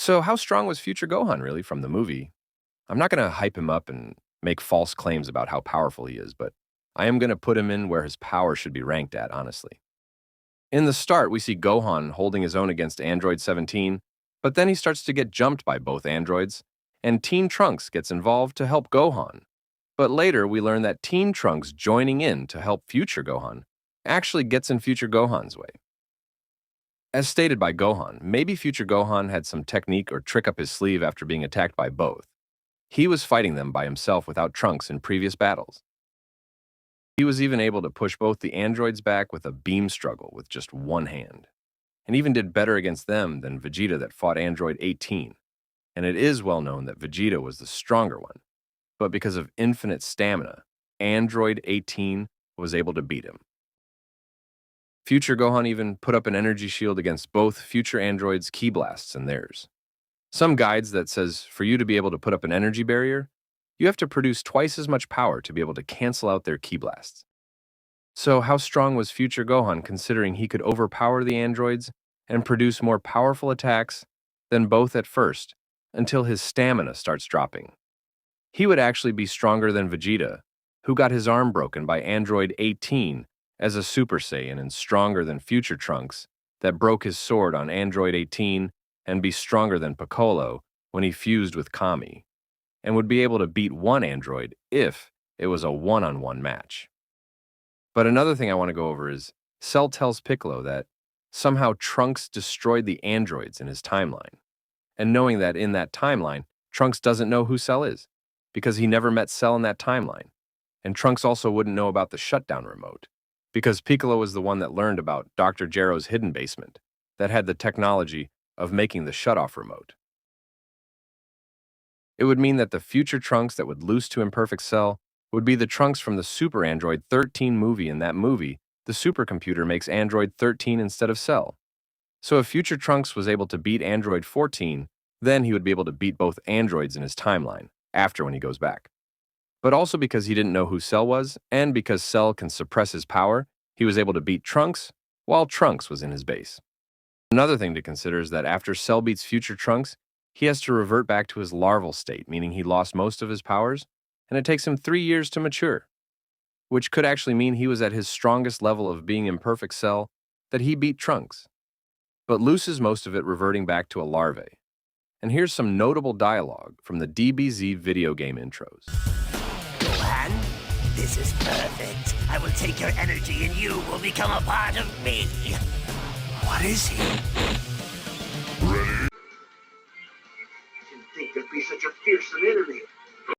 So, how strong was future Gohan really from the movie? I'm not going to hype him up and make false claims about how powerful he is, but I am going to put him in where his power should be ranked at, honestly. In the start, we see Gohan holding his own against Android 17, but then he starts to get jumped by both androids, and Teen Trunks gets involved to help Gohan. But later, we learn that Teen Trunks joining in to help future Gohan actually gets in future Gohan's way. As stated by Gohan, maybe future Gohan had some technique or trick up his sleeve after being attacked by both. He was fighting them by himself without Trunks in previous battles. He was even able to push both the androids back with a beam struggle with just one hand, and even did better against them than Vegeta that fought Android 18. And it is well known that Vegeta was the stronger one, but because of infinite stamina, Android 18 was able to beat him. Future Gohan even put up an energy shield against both future androids' ki blasts and theirs. Some guides that says for you to be able to put up an energy barrier, you have to produce twice as much power to be able to cancel out their ki blasts. So how strong was future Gohan considering he could overpower the androids and produce more powerful attacks than both at first, until his stamina starts dropping? He would actually be stronger than Vegeta, who got his arm broken by Android 18 as a Super Saiyan, and stronger than future Trunks that broke his sword on Android 18, and be stronger than Piccolo when he fused with Kami, and would be able to beat one android if it was a one-on-one match. But another thing I want to go over is Cell tells Piccolo that somehow Trunks destroyed the androids in his timeline, and knowing that in that timeline, Trunks doesn't know who Cell is, because he never met Cell in that timeline, and Trunks also wouldn't know about the shutdown remote, because Piccolo was the one that learned about Dr. Gero's hidden basement that had the technology of making the shutoff remote. It would mean that the future Trunks that would lose to imperfect Cell would be the Trunks from the Super Android 13 movie. In that movie, the supercomputer makes Android 13 instead of Cell. So if future Trunks was able to beat Android 14, then he would be able to beat both androids in his timeline, after when he goes back. But also because he didn't know who Cell was, and because Cell can suppress his power, he was able to beat Trunks while Trunks was in his base. Another thing to consider is that after Cell beats future Trunks, he has to revert back to his larval state, meaning he lost most of his powers, and it takes him 3 years to mature, which could actually mean he was at his strongest level of being imperfect Cell that he beat Trunks, but loses most of it reverting back to a larvae. And here's some notable dialogue from the DBZ video game intros. Gohan, this is perfect. I will take your energy and you will become a part of me. What is he? Ready? Didn't think there'd be such a fearsome enemy.